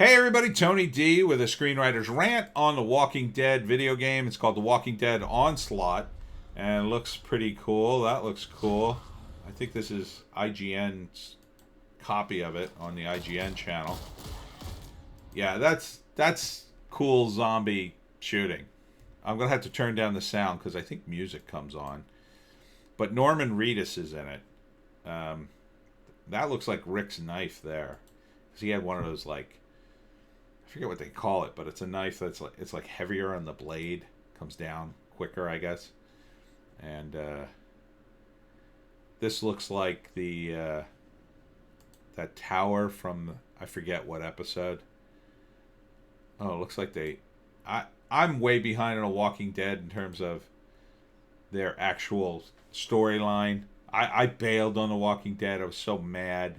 Hey everybody, Tony D with a Screenwriter's Rant on the Walking Dead video game. It's called The Walking Dead Onslaught, and it looks pretty cool. That looks cool. I think this is IGN's copy of it on the IGN channel. Yeah, that's cool zombie shooting. I'm gonna have to turn down the sound because I think music comes on. But Norman Reedus is in it. That looks like Rick's knife there, because he had one of those I forget what they call it, but it's a knife that's it's heavier on the blade, comes down quicker, I guess. And this looks like the that tower from I forget what episode. Oh, it looks like I'm way behind on a Walking Dead in terms of their actual storyline. I bailed on the Walking Dead. I was so mad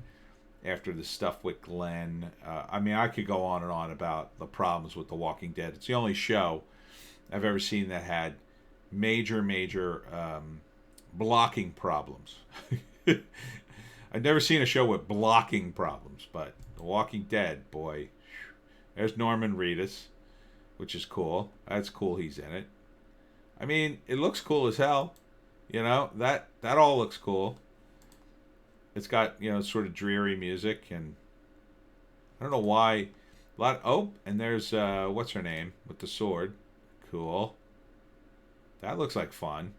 after the stuff with Glenn. I could go on and on about the problems with The Walking Dead. It's the only show I've ever seen that had major blocking problems. I've never seen a show with blocking problems, but The Walking Dead, boy. There's Norman Reedus, which is cool. That's cool he's in it. I mean, it looks cool as hell. You know, that all looks cool. It's got, sort of dreary music, and I don't know why. And there's what's her name with the sword. Cool. That looks like fun.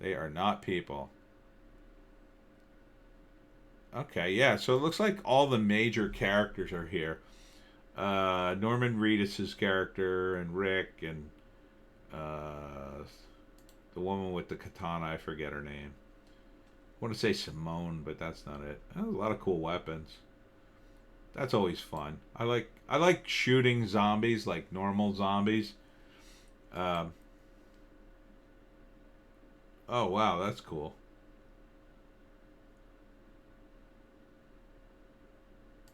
They are not people. Okay, yeah. So it looks like all the major characters are here. Norman Reedus' character and Rick and the woman with the katana. I forget her name. I want to say Simone, but that's not it. Oh, a lot of cool weapons. That's always fun. I like shooting zombies, like normal zombies. Oh wow, that's cool.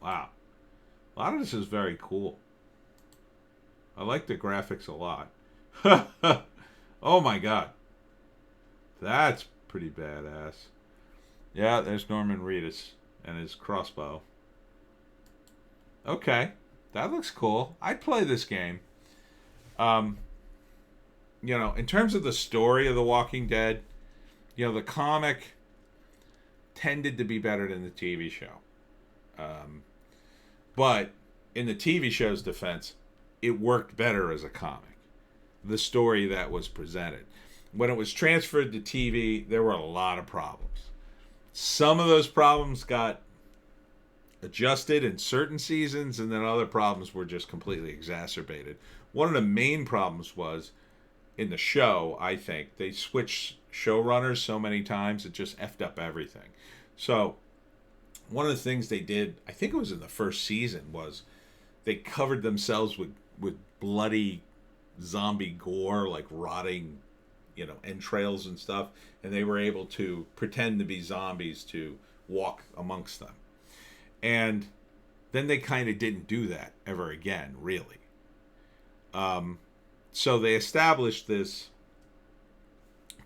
Wow, a lot of this is very cool. I like the graphics a lot. Oh my god, that's pretty badass. Yeah, there's Norman Reedus and his crossbow. Okay, that looks cool. I'd play this game. Um, in terms of the story of The Walking Dead, the comic tended to be better than the TV show. But in the TV show's defense, it worked better as a comic. The story that was presented. When it was transferred to TV, there were a lot of problems. Some of those problems got adjusted in certain seasons, and then other problems were just completely exacerbated. One of the main problems was in the show, I think, they switched showrunners so many times it just effed up everything. So, one of the things they did, I think it was in the first season, was they covered themselves with bloody zombie gore, like rotting entrails and stuff, and they were able to pretend to be zombies to walk amongst them. And then they kind of didn't do that ever again, really. So they established this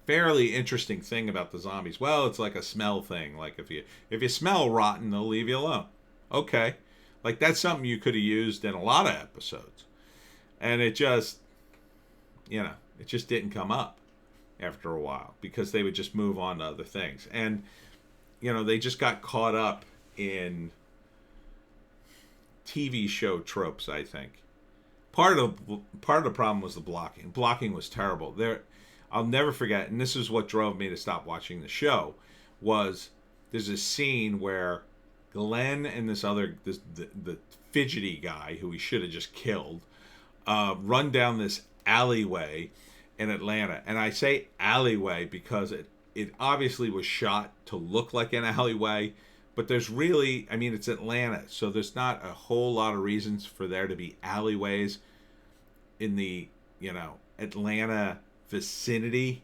fairly interesting thing about the zombies. Well, it's like a smell thing. Like if you smell rotten, they'll leave you alone. Okay, like that's something you could have used in a lot of episodes, and it just didn't come up after a while because they would just move on to other things. And they just got caught up in TV show tropes, I think. Part of the problem was the blocking. Blocking was terrible. I'll never forget, and this is what drove me to stop watching the show, was there's a scene where Glenn and the fidgety guy who he should have just killed run down this alleyway in Atlanta. And I say alleyway because it obviously was shot to look like an alleyway, but there's really, it's Atlanta, so there's not a whole lot of reasons for there to be alleyways in the, Atlanta vicinity.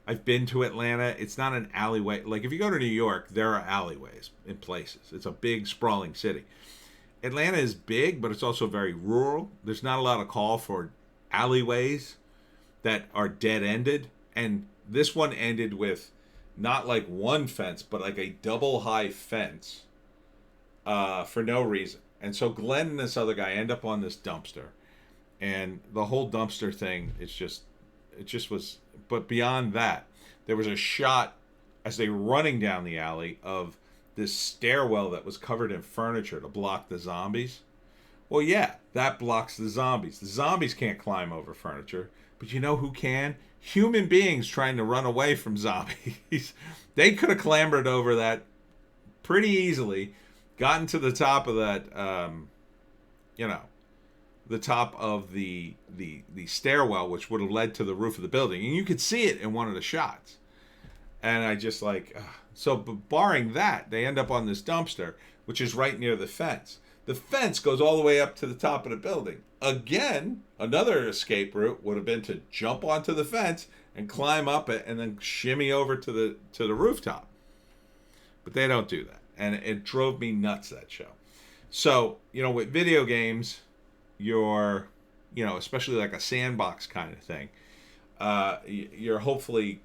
I've been to Atlanta. It's not an alleyway. Like if you go to New York, there are alleyways in places. It's a big sprawling city. Atlanta is big, but it's also very rural. There's not a lot of call for alleyways that are dead-ended, and this one ended with not like one fence, but like a double high fence for no reason. And so Glenn and this other guy end up on this dumpster, and the whole dumpster thing is just, it just was. But beyond that, there was a shot as they were running down the alley of this stairwell that was covered in furniture to block the zombies. Well, yeah, that blocks the zombies. The zombies can't climb over furniture, but you know who can? Human beings trying to run away from zombies. They could have clambered over that pretty easily, gotten to the top of that, you know, the top of the stairwell, which would have led to the roof of the building, and you could see it in one of the shots. And I just like, so barring that, they end up on this dumpster, which is right near the fence. The fence goes all the way up to the top of the building. Again, another escape route would have been to jump onto the fence and climb up it and then shimmy over to the rooftop. But they don't do that. And it drove me nuts, that show. So, you know, with video games, you're, you know, especially like a sandbox kind of thing, you're hopefully,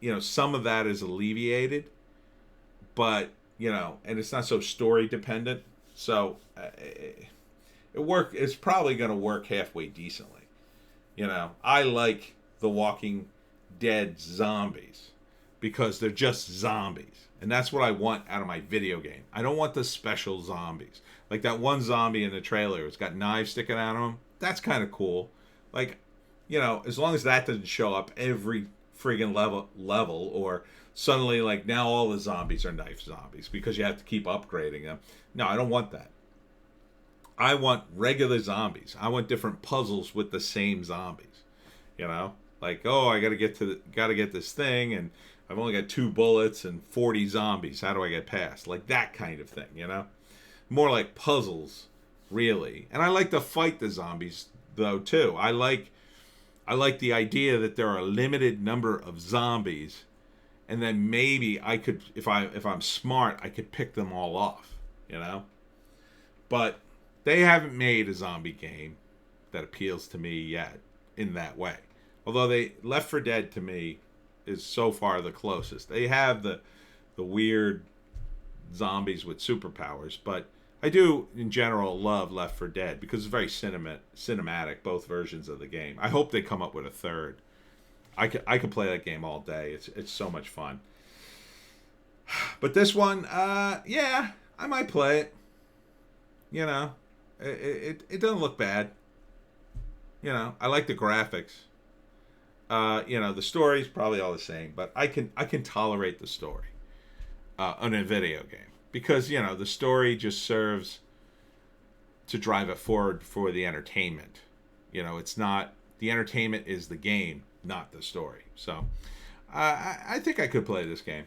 you know, some of that is alleviated, but, you know, and it's not so story dependent. So it's probably going to work halfway decently. You know, I like The Walking Dead zombies because they're just zombies. And that's what I want out of my video game. I don't want the special zombies. Like that one zombie in the trailer, it's got knives sticking out of him. That's kind of cool. Like, you know, as long as that doesn't show up every friggin' level, or suddenly like now all the zombies are knife zombies because you have to keep upgrading them. No, I don't want that. I want regular zombies. I want different puzzles with the same zombies. You know, like, oh, I gotta get this thing, and I've only got 2 bullets and 40 zombies. How do I get past? Like that kind of thing. You know, more like puzzles, really. And I like to fight the zombies though too. I like the idea that there are a limited number of zombies, and then maybe I could, if I'm smart, I could pick them all off, you know? But they haven't made a zombie game that appeals to me yet in that way. Although Left 4 Dead to me is so far the closest. They have the weird zombies with superpowers, but I do, in general, love Left 4 Dead because it's very cinematic, both versions of the game. I hope they come up with a third. I could play that game all day. It's so much fun. But this one, yeah, I might play it. You know, it doesn't look bad. You know, I like the graphics. You know, the story's probably all the same, but I can tolerate the story on a video game. Because, you know, the story just serves to drive it forward for the entertainment. You know, it's not... The entertainment is the game, not the story. So, I think I could play this game.